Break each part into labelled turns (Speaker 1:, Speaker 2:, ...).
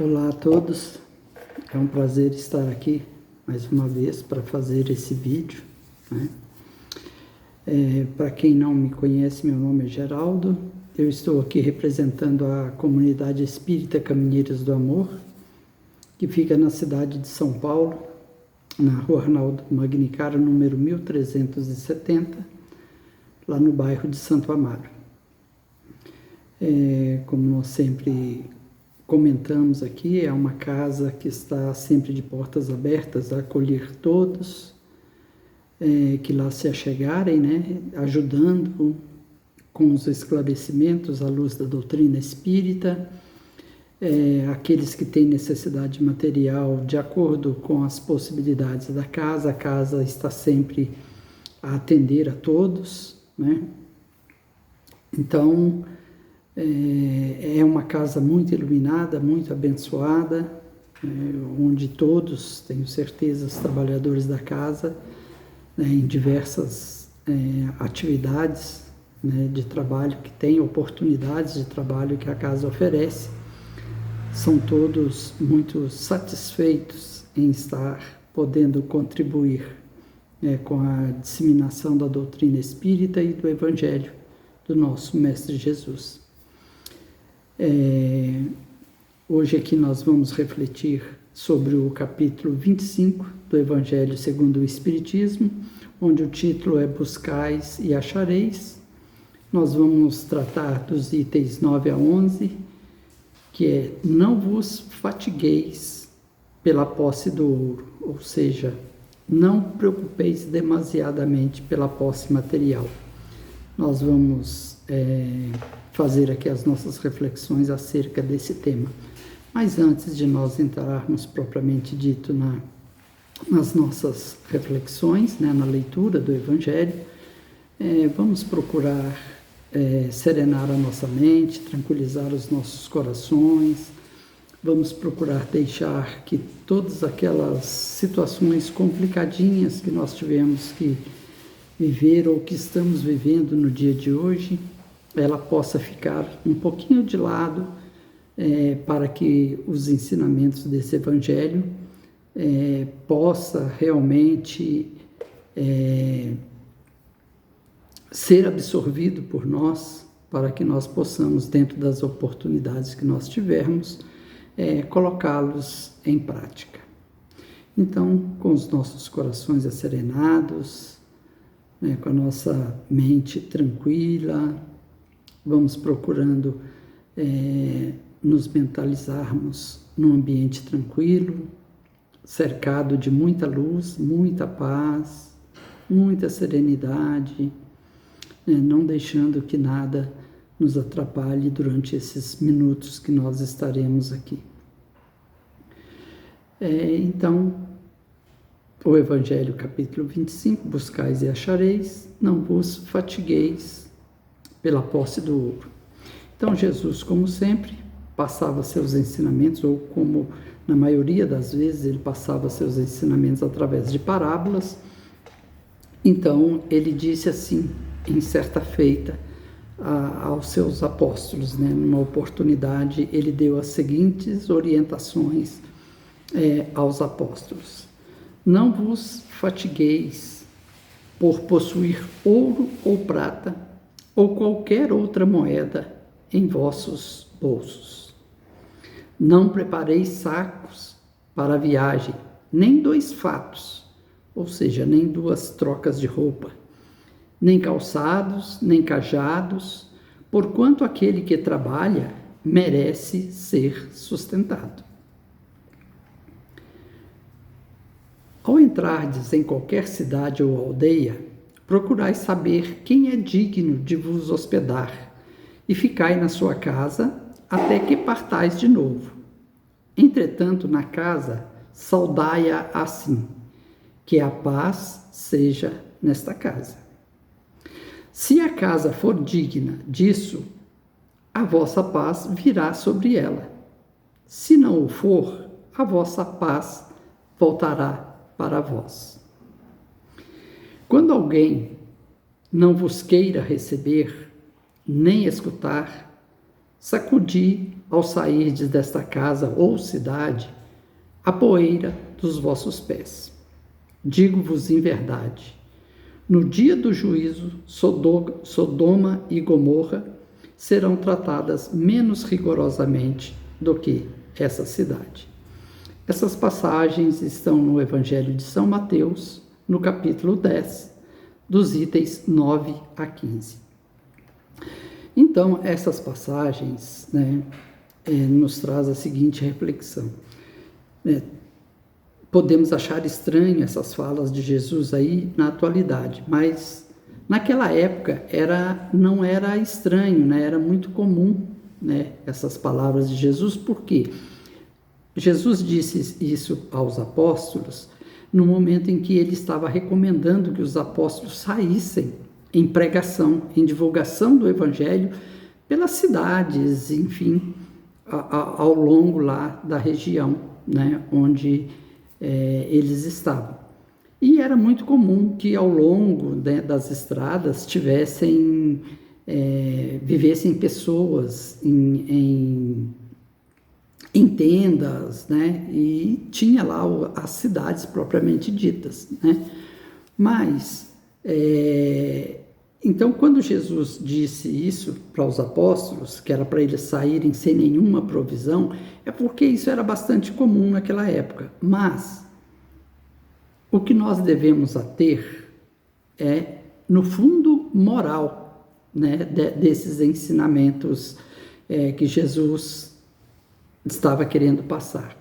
Speaker 1: Olá a todos, é um prazer estar aqui mais uma vez para fazer esse vídeo, né? Para quem não me conhece, meu nome é Geraldo, eu estou aqui representando a comunidade espírita Caminheiros do Amor, que fica na cidade de São Paulo, na rua Arnaldo Magnicaro, número 1370, lá no bairro de Santo Amaro. Como nós sempre comentamos aqui, é uma casa que está sempre de portas abertas a acolher todos que lá se achegarem, né, ajudando com os esclarecimentos à luz da doutrina espírita, aqueles que têm necessidade material de acordo com as possibilidades da casa. A casa está sempre a atender a todos, né? Então, é uma casa muito iluminada, muito abençoada, onde todos, tenho certeza, os trabalhadores da casa, em diversas atividades, né, de trabalho que tem, oportunidades de trabalho que a casa oferece, são todos muito satisfeitos em estar podendo contribuir com a disseminação da doutrina espírita e do Evangelho do nosso Mestre Jesus. Hoje aqui nós vamos refletir sobre o capítulo 25 do Evangelho segundo o Espiritismo, onde o título é Buscais e Achareis. Nós vamos tratar dos itens 9 a 11, que é: não vos fatigueis pela posse do ouro, ou seja, não preocupeis demasiadamente pela posse material. Nós vamos fazer aqui as nossas reflexões acerca desse tema. Mas antes de nós entrarmos propriamente dito nas nossas reflexões, né, na leitura do Evangelho, vamos procurar serenar a nossa mente, tranquilizar os nossos corações, vamos procurar deixar que todas aquelas situações complicadinhas que nós tivemos que viver ou que estamos vivendo no dia de hoje, ela possa ficar um pouquinho de lado, para que os ensinamentos desse Evangelho possa realmente ser absorvido por nós, para que nós possamos, dentro das oportunidades que nós tivermos, colocá-los em prática. Então, com os nossos corações asserenados, com a nossa mente tranquila, vamos procurando nos mentalizarmos num ambiente tranquilo, cercado de muita luz, muita paz, muita serenidade, não deixando que nada nos atrapalhe durante esses minutos que nós estaremos aqui. Então, o Evangelho, capítulo 25, buscais e achareis, não vos fatigueis pela posse do ouro. Então, Jesus, como sempre, passava seus ensinamentos, ou como na maioria das vezes ele passava seus ensinamentos através de parábolas. Então, ele disse assim, em certa feita, aos seus apóstolos, né? Numa oportunidade, ele deu as seguintes orientações aos apóstolos: não vos fatigueis por possuir ouro ou prata ou qualquer outra moeda em vossos bolsos. Não prepareis sacos para a viagem, nem 2 fatos, ou seja, nem 2 trocas de roupa, nem calçados, nem cajados, porquanto aquele que trabalha merece ser sustentado. Ao entrardes em qualquer cidade ou aldeia, procurai saber quem é digno de vos hospedar, e ficai na sua casa até que partais de novo. Entretanto, na casa, saudai-a assim: que a paz seja nesta casa. Se a casa for digna disso, a vossa paz virá sobre ela. Se não o for, a vossa paz voltará para vós. Quando alguém não vos queira receber, nem escutar, Sacudi, ao sairdes desta casa ou cidade, a poeira dos vossos pés. Digo-vos em verdade, no dia do juízo, Sodoma e Gomorra serão tratadas menos rigorosamente do que essa cidade. Essas passagens estão no Evangelho de São Mateus, no capítulo 10, dos itens 9 a 15. Então, essas passagens, nos traz a seguinte reflexão. Podemos achar estranho essas falas de Jesus aí na atualidade, mas naquela época não era estranho, era muito comum, essas palavras de Jesus. Por quê? Jesus disse isso aos apóstolos no momento em que ele estava recomendando que os apóstolos saíssem em pregação, em divulgação do Evangelho pelas cidades, enfim, ao longo lá da região, onde eles estavam. E era muito comum que ao longo das estradas vivessem pessoas em tendas, e tinha lá as cidades propriamente ditas, Mas, então, quando Jesus disse isso para os apóstolos, que era para eles saírem sem nenhuma provisão, é porque isso era bastante comum naquela época. Mas o que nós devemos ter é, no fundo, moral, desses ensinamentos que Jesus estava querendo passar.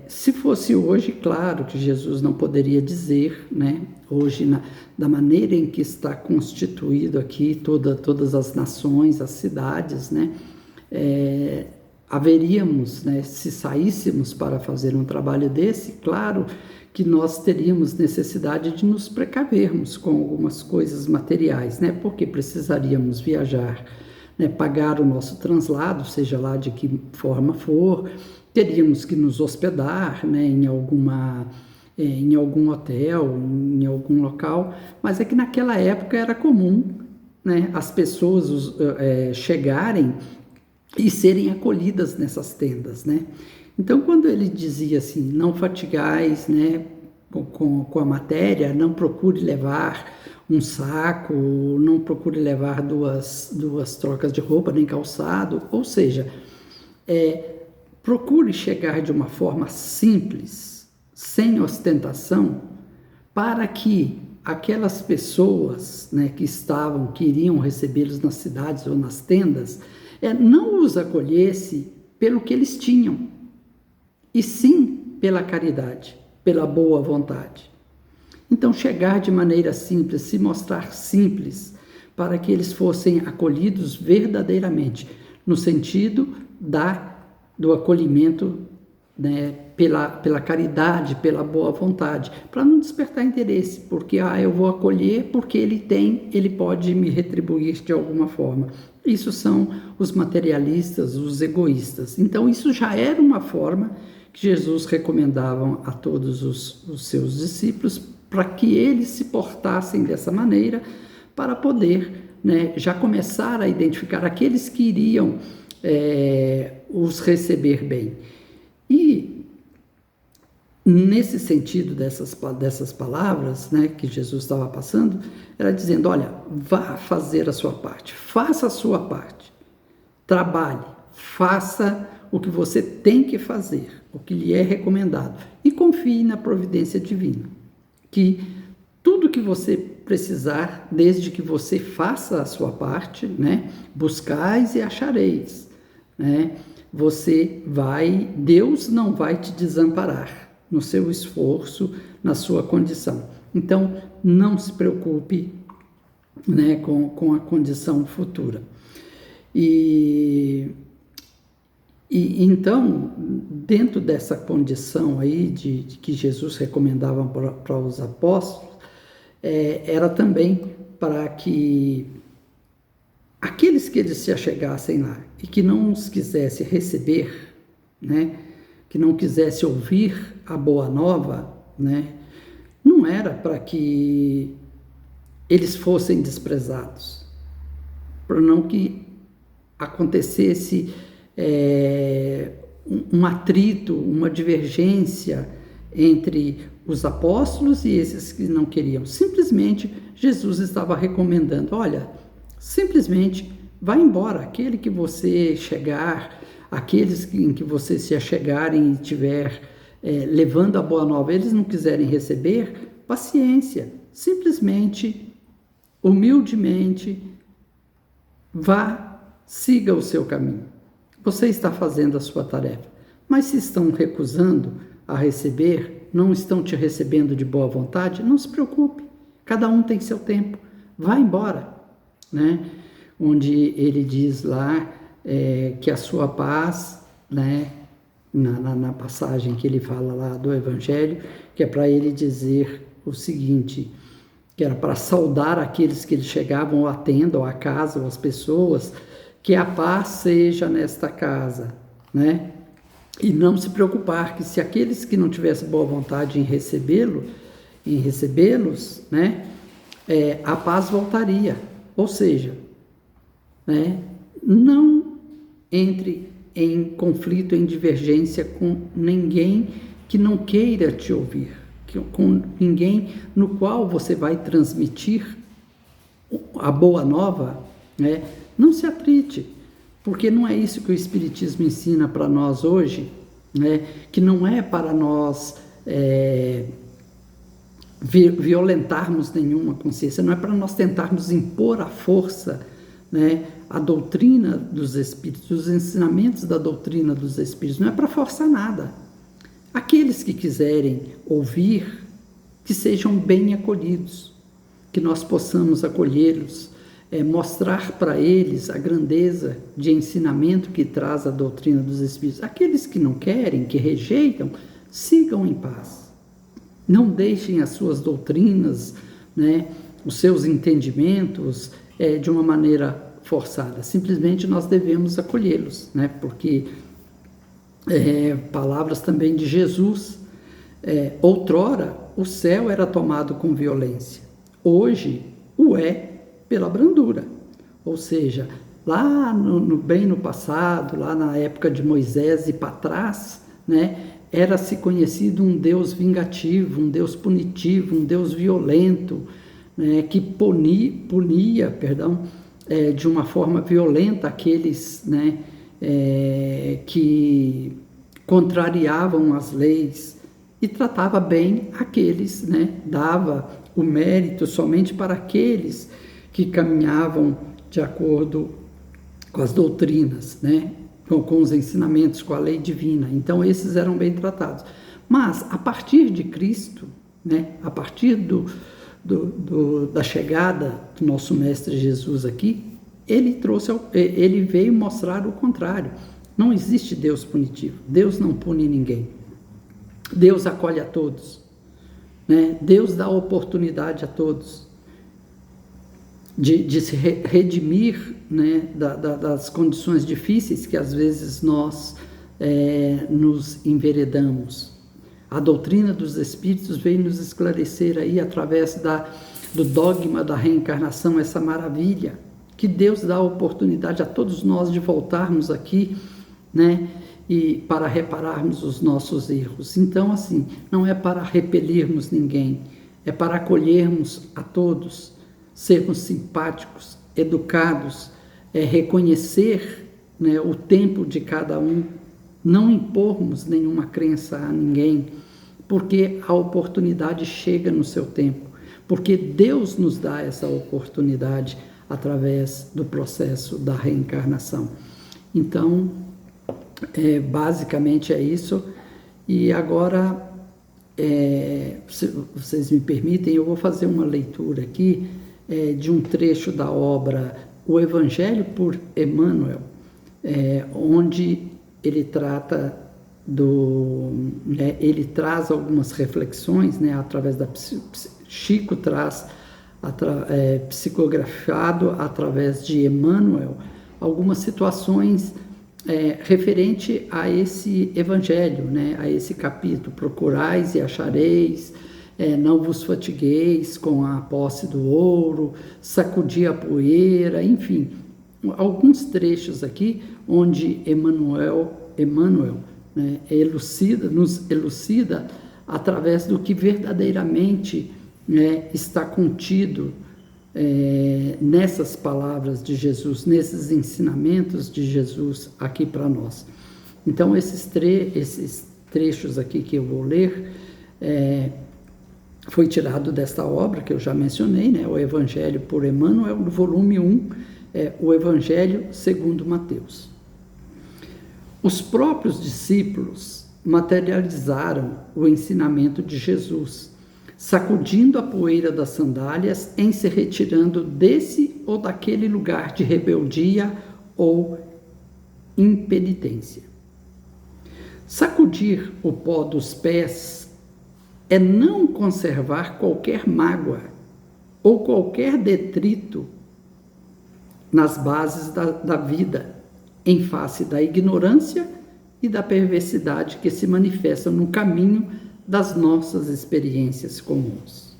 Speaker 1: Se fosse hoje, claro que Jesus não poderia dizer, hoje, da maneira em que está constituído aqui todas as nações, as cidades, haveríamos, se saíssemos para fazer um trabalho desse, claro que nós teríamos necessidade de nos precavermos com algumas coisas materiais, porque precisaríamos viajar, pagar o nosso translado, seja lá de que forma for, teríamos que nos hospedar, em algum hotel, em algum local, mas é que naquela época era comum, as pessoas chegarem e serem acolhidas nessas tendas, Então, quando ele dizia assim, não fatigais, com a matéria, não procure levar um saco, não procure levar duas trocas de roupa, nem calçado, ou seja, procure chegar de uma forma simples, sem ostentação, para que aquelas pessoas que iriam recebê-los nas cidades ou nas tendas, não os acolhesse pelo que eles tinham, e sim pela caridade, pela boa vontade. Então, chegar de maneira simples, se mostrar simples, para que eles fossem acolhidos verdadeiramente, no sentido do acolhimento, pela caridade, pela boa vontade, para não despertar interesse, porque eu vou acolher porque ele pode me retribuir de alguma forma. Isso são os materialistas, os egoístas. Então, isso já era uma forma que Jesus recomendava a todos os seus discípulos, para que eles se portassem dessa maneira, para poder já começar a identificar aqueles que iriam os receber bem. E nesse sentido dessas palavras que Jesus estava passando, era dizendo, olha, vá fazer a sua parte, faça a sua parte, trabalhe, faça o que você tem que fazer, o que lhe é recomendado, e confie na providência divina, que tudo que você precisar, desde que você faça a sua parte, buscais e achareis, Deus não vai te desamparar no seu esforço, na sua condição. Então, não se preocupe, com a condição futura. E então, dentro dessa condição aí de que Jesus recomendava para os apóstolos, era também para que aqueles que eles se achegassem lá e que não os quisesse receber, que não quisesse ouvir a boa nova, não era para que eles fossem desprezados, para não que acontecesse um atrito, uma divergência entre os apóstolos e esses que não queriam. Simplesmente Jesus estava recomendando, olha, simplesmente vá embora, aquele que você chegar, aqueles em que vocês se achegarem e estiver levando a boa nova, eles não quiserem receber, paciência, simplesmente, humildemente, vá, siga o seu caminho. Você está fazendo a sua tarefa, mas se estão recusando a receber, não estão te recebendo de boa vontade, não se preocupe, cada um tem seu tempo, vá embora, né? Onde ele diz lá que a sua paz, né, na passagem que ele fala lá do Evangelho, que é para ele dizer o seguinte, que era para saudar aqueles que eles chegavam ou atendam à casa, ou as pessoas, que a paz seja nesta casa, né? E não se preocupar que se aqueles que não tivessem boa vontade em recebê-los, né, a paz voltaria. Ou seja, né, não entre em conflito, em divergência com ninguém que não queira te ouvir, com ninguém no qual você vai transmitir a boa nova, né? Não se atrite, porque não é isso que o Espiritismo ensina para nós hoje, né? Que não é para nós violentarmos nenhuma consciência, não é para nós tentarmos impor à força, né, a doutrina dos Espíritos, os ensinamentos da doutrina dos Espíritos, não é para forçar nada. Aqueles que quiserem ouvir, que sejam bem acolhidos, que nós possamos acolhê-los, mostrar para eles a grandeza de ensinamento que traz a doutrina dos Espíritos. Aqueles que não querem, que rejeitam, sigam em paz. Não deixem as suas doutrinas, né, os seus entendimentos de uma maneira forçada. Simplesmente nós devemos acolhê-los, né, porque palavras também de Jesus, outrora o céu era tomado com violência, hoje o é pela brandura. Ou seja, lá bem no passado, lá na época de Moisés e para trás, né, era-se conhecido um Deus vingativo, um Deus punitivo, um Deus violento, né, que punia, de uma forma violenta aqueles, né, que contrariavam as leis, e tratava bem aqueles, né, dava o mérito somente para aqueles que caminhavam de acordo com as doutrinas, né, com os ensinamentos, com a lei divina. Então esses eram bem tratados. Mas a partir de Cristo, né, a partir da chegada do nosso Mestre Jesus aqui, ele veio mostrar o contrário. Não existe Deus punitivo. Deus não pune ninguém. Deus acolhe a todos, né? Deus dá oportunidade a todos de se redimir, né, das condições difíceis que às vezes nós nos enveredamos. A doutrina dos Espíritos veio nos esclarecer aí através do dogma da reencarnação, essa maravilha, que Deus dá a oportunidade a todos nós de voltarmos aqui, né, e para repararmos os nossos erros. Então, assim, não é para repelirmos ninguém, é para acolhermos a todos, sermos simpáticos, educados, reconhecer, né, o tempo de cada um, não impormos nenhuma crença a ninguém, porque a oportunidade chega no seu tempo, porque Deus nos dá essa oportunidade através do processo da reencarnação. Então, basicamente é isso. E agora, se vocês me permitem, eu vou fazer uma leitura aqui de um trecho da obra O Evangelho por Emmanuel, onde ele trata ele traz algumas reflexões, né, através da Chico traz psicografado através de Emmanuel algumas situações referente a esse evangelho, né, a esse capítulo: procurais e achareis, não vos fatigueis com a posse do ouro, sacudi a poeira, enfim, alguns trechos aqui onde Emmanuel, né, nos elucida através do que verdadeiramente, né, está contido nessas palavras de Jesus, nesses ensinamentos de Jesus aqui para nós. Então, esses trechos aqui que eu vou ler foi tirado desta obra que eu já mencionei, né, o Evangelho por Emmanuel, no volume 1, o Evangelho segundo Mateus. Os próprios discípulos materializaram o ensinamento de Jesus, sacudindo a poeira das sandálias em se retirando desse ou daquele lugar de rebeldia ou impenitência. Sacudir o pó dos pés é não conservar qualquer mágoa ou qualquer detrito nas bases da vida, em face da ignorância e da perversidade que se manifestam no caminho das nossas experiências comuns.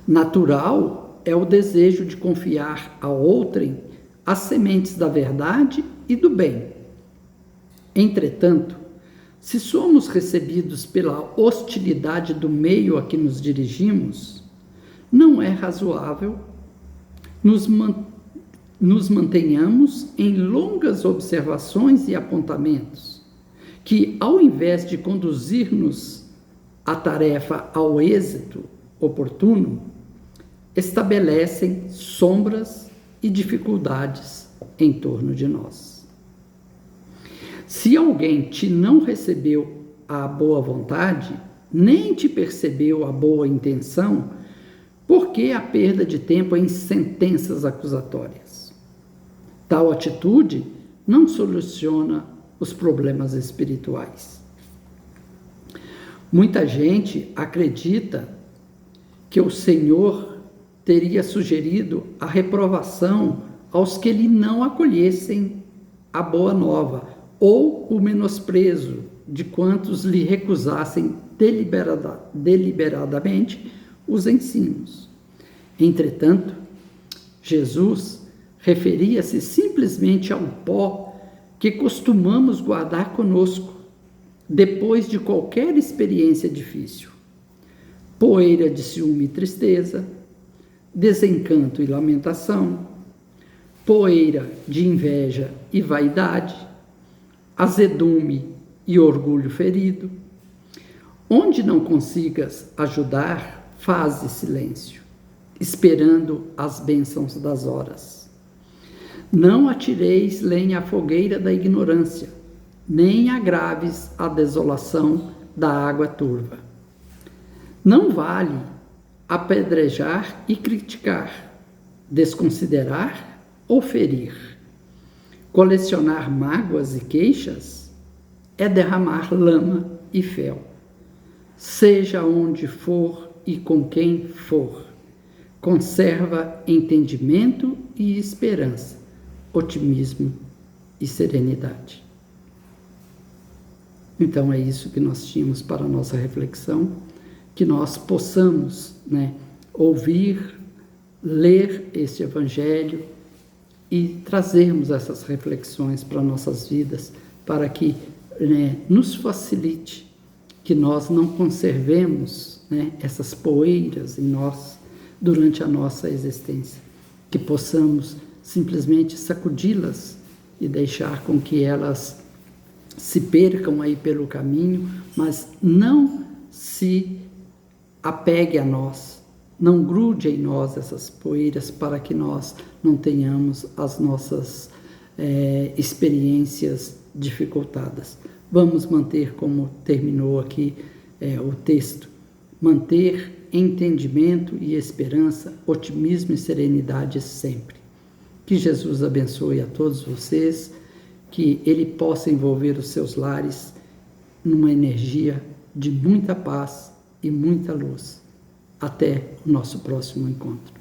Speaker 1: Natural é o desejo de confiar a outrem as sementes da verdade e do bem. Entretanto, se somos recebidos pela hostilidade do meio a que nos dirigimos, não é razoável nos mantenhamos em longas observações e apontamentos, que, ao invés de conduzir-nos a tarefa ao êxito oportuno, estabelecem sombras e dificuldades em torno de nós. Se alguém te não recebeu a boa vontade, nem te percebeu a boa intenção, por que a perda de tempo em sentenças acusatórias? Tal atitude não soluciona os problemas espirituais. Muita gente acredita que o Senhor teria sugerido a reprovação aos que lhe não acolhessem a boa nova, ou o menosprezo de quantos lhe recusassem deliberadamente os ensinos. Entretanto, Jesus referia-se simplesmente ao pó que costumamos guardar conosco depois de qualquer experiência difícil. Poeira de ciúme e tristeza, desencanto e lamentação, poeira de inveja e vaidade, azedume e orgulho ferido. Onde não consigas ajudar, faze silêncio, esperando as bênçãos das horas. Não atireis lenha à fogueira da ignorância, nem agraves a desolação da água turva. Não vale apedrejar e criticar, desconsiderar ou ferir. Colecionar mágoas e queixas é derramar lama e fel. Seja onde for e com quem for, conserva entendimento e esperança, otimismo e serenidade. Então é isso que nós tínhamos para a nossa reflexão, que nós possamos, ouvir, ler este Evangelho e trazermos essas reflexões para nossas vidas, para que nos facilite, que nós não conservemos essas poeiras em nós durante a nossa existência, que possamos simplesmente sacudi-las e deixar com que elas se percam aí pelo caminho, mas não se apegue a nós, não grude em nós essas poeiras, para que nós não tenhamos as nossas experiências dificultadas. Vamos manter, como terminou aqui o texto, manter entendimento e esperança, otimismo e serenidade sempre. Que Jesus abençoe a todos vocês, que Ele possa envolver os seus lares numa energia de muita paz e muita luz. Até o nosso próximo encontro.